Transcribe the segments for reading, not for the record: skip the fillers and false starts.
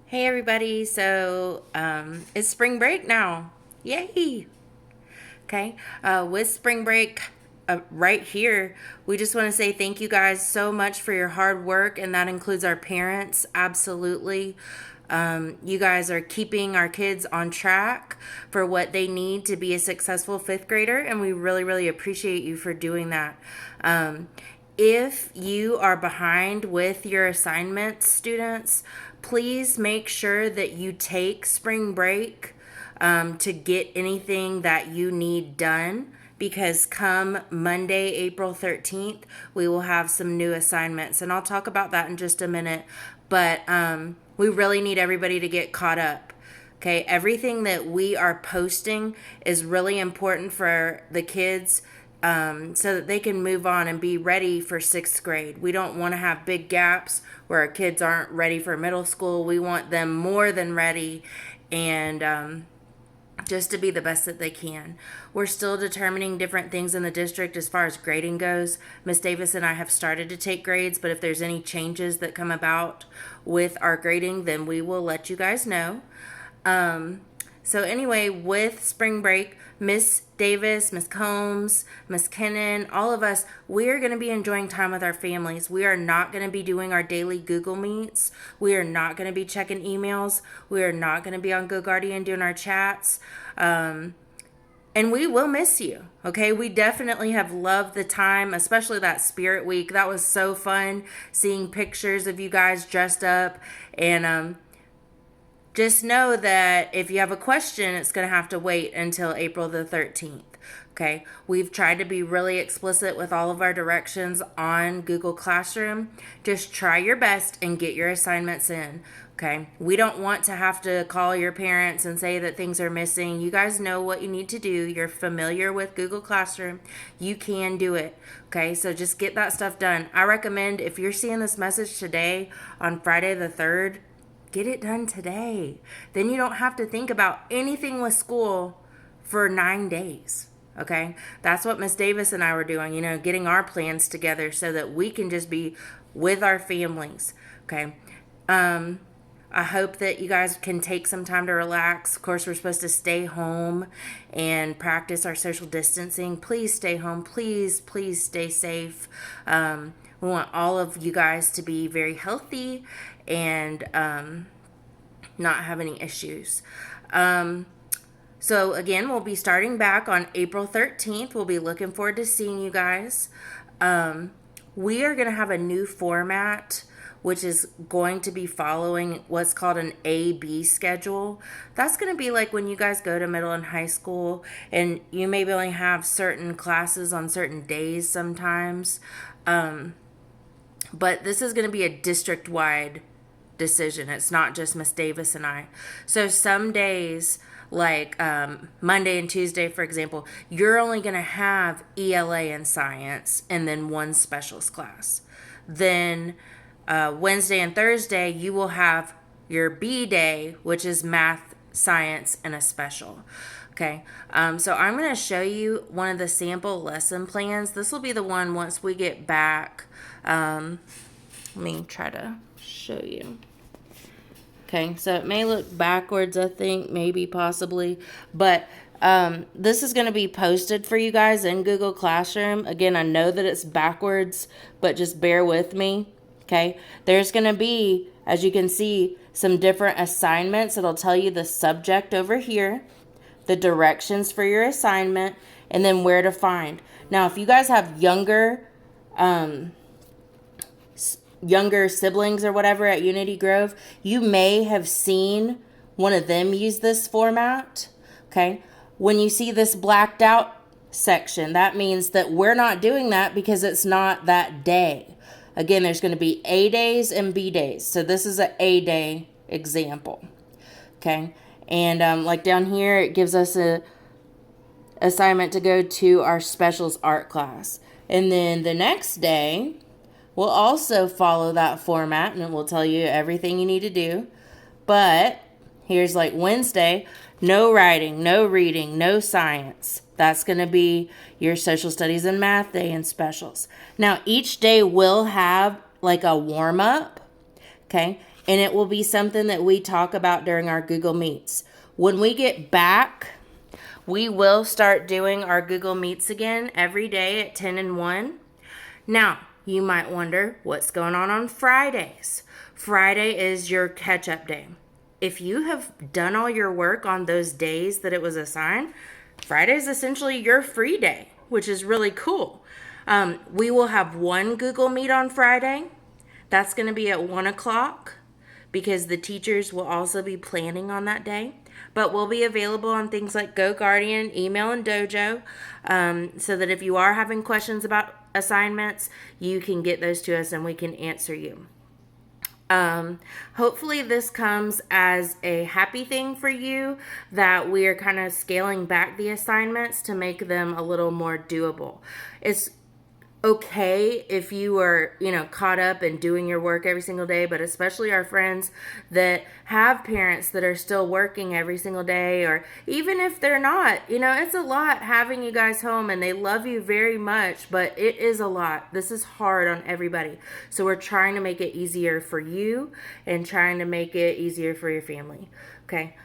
Hey everybody, it's spring break now. Yay! Okay, with spring break right here, we just want to say thank you guys so much for your hard work, and that includes our parents, absolutely. You guys are keeping our kids on track for what they need to be a successful fifth grader, and we really, really appreciate you for doing that. If you are behind with your assignments, students, please make sure that you take spring break to get anything that you need done because come Monday, April 13th, we will have some new assignments. And I'll talk about that in just a minute. But we really need everybody to get caught up. Okay, everything that we are posting is really important for the kids so that they can move on and be ready for sixth grade. We don't want to have big gaps where our kids aren't ready for middle school. We want them more than ready and just to be the best that they can. We're still determining different things in the district as far as grading goes. Miss Davis and I have started to take grades, but if there's any changes that come about with our grading, then we will let you guys know. So anyway, with spring break, Miss Davis, Miss Combs, Miss Kennan, all of us, we are going to be enjoying time with our families. We are not going to be doing our daily Google Meets. We are not going to be checking emails. We are not going to be on GoGuardian doing our chats. And we will miss you. Okay, we definitely have loved the time, especially that Spirit Week. That was so fun seeing pictures of you guys dressed up and just know that if you have a question, it's going to have to wait until April the 13th. Okay, we've tried to be really explicit with all of our directions on Google Classroom. Just try your best and get your assignments in. Okay, we don't want to have to call your parents and say that things are missing. You guys know what you need to do. You're familiar with Google Classroom. You can do it. Okay, so just get that stuff done. I recommend if you're seeing this message today on Friday the 3rd, get it done today. Then you don't have to think about anything with school for 9 days. Okay? That's what Miss Davis and I were doing, getting our plans together so that we can just be with our families. Okay? I hope that you guys can take some time to relax. Of course, we're supposed to stay home and practice our social distancing. Please stay home. Please, please stay safe. We want all of you guys to be very healthy and not have any issues. So again, we'll be starting back on April 13th. We'll be looking forward to seeing you guys. We are going to have a new format, which is going to be following what's called an A-B schedule. That's going to be like when you guys go to middle and high school and you maybe only have certain classes on certain days sometimes. But this is going to be a district-wide decision. It's not just Miss Davis and I. So some days, like Monday and Tuesday, for example, you're only going to have ELA and science and then one specials class. Then Wednesday and Thursday, you will have your B day, which is math, science, and a special. Okay, so I'm going to show you one of the sample lesson plans. This will be the one once we get back. Let me try to show you. Okay, so it may look backwards, I think, maybe, possibly, but this is going to be posted for you guys in Google Classroom. Again, I know that it's backwards, but just bear with me. Okay, there's going to be, as you can see, some different assignments. It'll tell you the subject over here, the directions for your assignment, and then where to find. Now, if you guys have younger siblings or whatever at Unity Grove, you may have seen one of them use this format. Okay, when you see this blacked out section, that means that we're not doing that because it's not that day. Again, there's going to be A days and B days. So this is an A day example. Okay. And like down here, it gives us a assignment to go to our specials art class. And then the next day, we'll also follow that format and it will tell you everything you need to do. But here's like Wednesday, no writing, no reading, no science. That's going to be your social studies and math day and specials. Now, each day will have like a warm up. Okay. and it will be something that we talk about during our Google Meets. When we get back, we will start doing our Google Meets again every day at 10 and 1. Now, you might wonder what's going on Fridays. Friday is your catch-up day. If you have done all your work on those days that it was assigned, Friday is essentially your free day, which is really cool. We will have one Google Meet on Friday. That's going to be at 1 o'clock because the teachers will also be planning on that day. But we'll be available on things like GoGuardian, email, and Dojo, so that if you are having questions about assignments, you can get those to us and we can answer you. Hopefully this comes as a happy thing for you, that we are kind of scaling back the assignments to make them a little more doable. It's okay if you are, caught up and doing your work every single day, but especially our friends that have parents that are still working every single day, or even if they're not, it's a lot having you guys home, and they love you very much, but it is a lot. This is hard on everybody. So we're trying to make it easier for you and trying to make it easier for your family. Okay.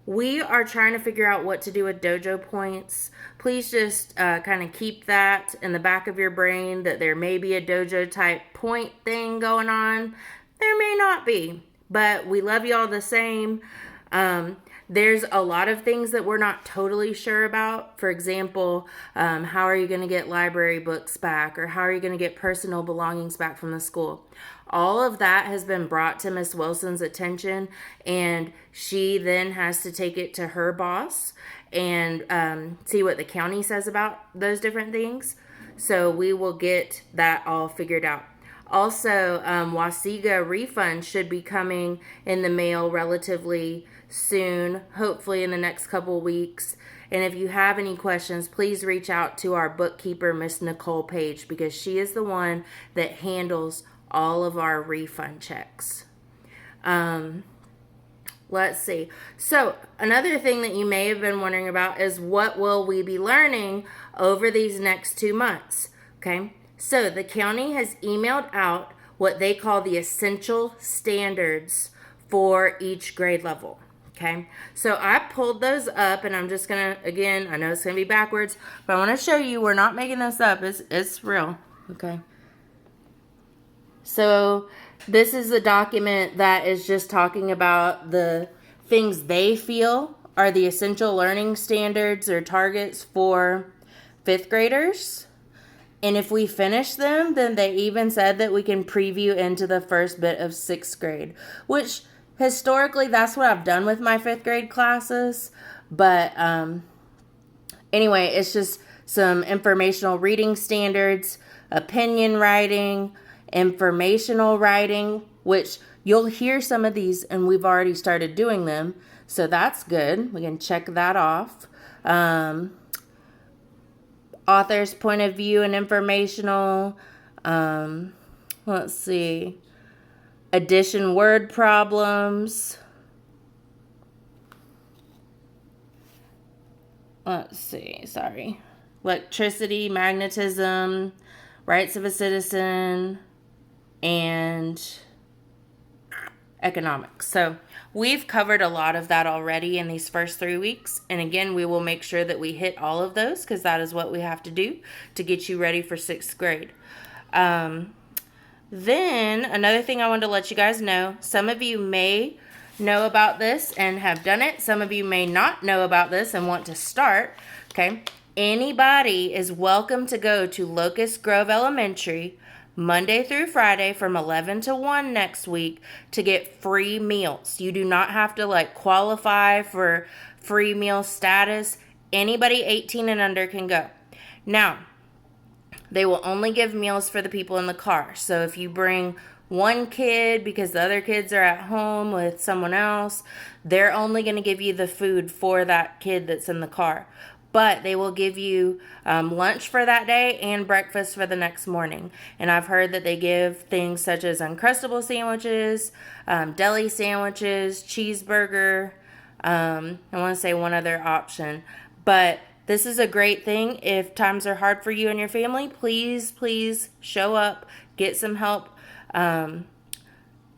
We are trying to figure out what to do with dojo points. Please just kind of keep that in the back of your brain, that there may be a dojo type point thing going on. There may not be, but we love you all the same. There's a lot of things that we're not totally sure about. For example, how are you going to get library books back, or how are you going to get personal belongings back from the school? All of that has been brought to Miss Wilson's attention, and she then has to take it to her boss and see what the county says about those different things. So we will get that all figured out. Also, Wasiga refund should be coming in the mail relatively soon, hopefully in the next couple weeks. And if you have any questions, please reach out to our bookkeeper, Miss Nicole Page, because she is the one that handles all of our refund checks. Let's see. So another thing that you may have been wondering about is, what will we be learning over these next 2 months? Okay. So the county has emailed out what they call the essential standards for each grade level. Okay. So I pulled those up, and I'm just going to, again, I know it's going to be backwards, but I want to show you we're not making this up. It's real. Okay. So this is a document that is just talking about the things they feel are the essential learning standards or targets for 5th graders. And if we finish them, then they even said that we can preview into the first bit of 6th grade, which historically that's what I've done with my 5th grade classes. But anyway, it's just some informational reading standards, opinion writing, informational writing, which you'll hear some of these, and we've already started doing them. So that's good. We can check that off. Author's point of view and informational. Let's see. Addition word problems. Let's see. Sorry. Electricity, magnetism, rights of a citizen, and economics. So we've covered a lot of that already in these first 3 weeks. And again, we will make sure that we hit all of those, because that is what we have to do to get you ready for 6th grade. Then another thing I wanted to let you guys know, some of you may know about this and have done it. Some of you may not know about this and want to start. Okay. Anybody is welcome to go to Locust Grove Elementary Monday through Friday from 11 to 1 next week to get free meals. You do not have to qualify for free meal status. Anybody 18 and under can go. Now, they will only give meals for the people in the car. So if you bring one kid because the other kids are at home with someone else, they're only going to give you the food for that kid that's in the car. But they will give you lunch for that day and breakfast for the next morning. And I've heard that they give things such as Uncrustable sandwiches, deli sandwiches, cheeseburger. I want to say one other option. But this is a great thing. If times are hard for you and your family, please show up, get some help.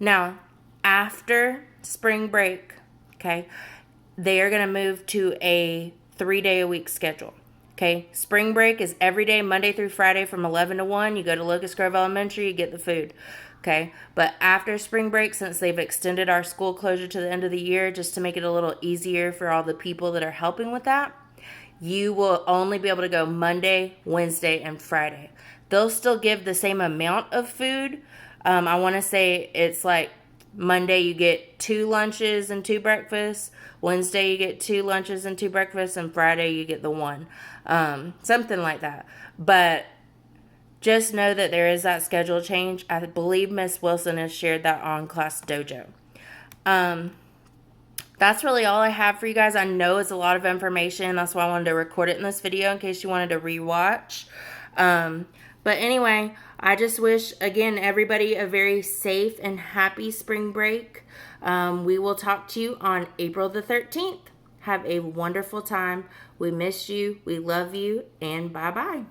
Now, after spring break, okay, they are going to move to a 3-day-a-week schedule. Okay, spring break is every day, Monday through Friday from 11 to 1. You go to Locust Grove Elementary, you get the food. Okay, but after spring break, since they've extended our school closure to the end of the year just to make it a little easier for all the people that are helping with that, you will only be able to go Monday, Wednesday, and Friday. They'll still give the same amount of food. I want to say it's like Monday you get 2 lunches and 2 breakfasts. Wednesday you get 2 lunches and 2 breakfasts, and Friday you get the one. Something like that. But just know that there is that schedule change. I believe Miss Wilson has shared that on Class Dojo. That's really all I have for you guys. I know it's a lot of information. That's why I wanted to record it in this video in case you wanted to rewatch. But anyway, I just wish, again, everybody a very safe and happy spring break. We will talk to you on April the 13th. Have a wonderful time. We miss you. We love you. And bye-bye.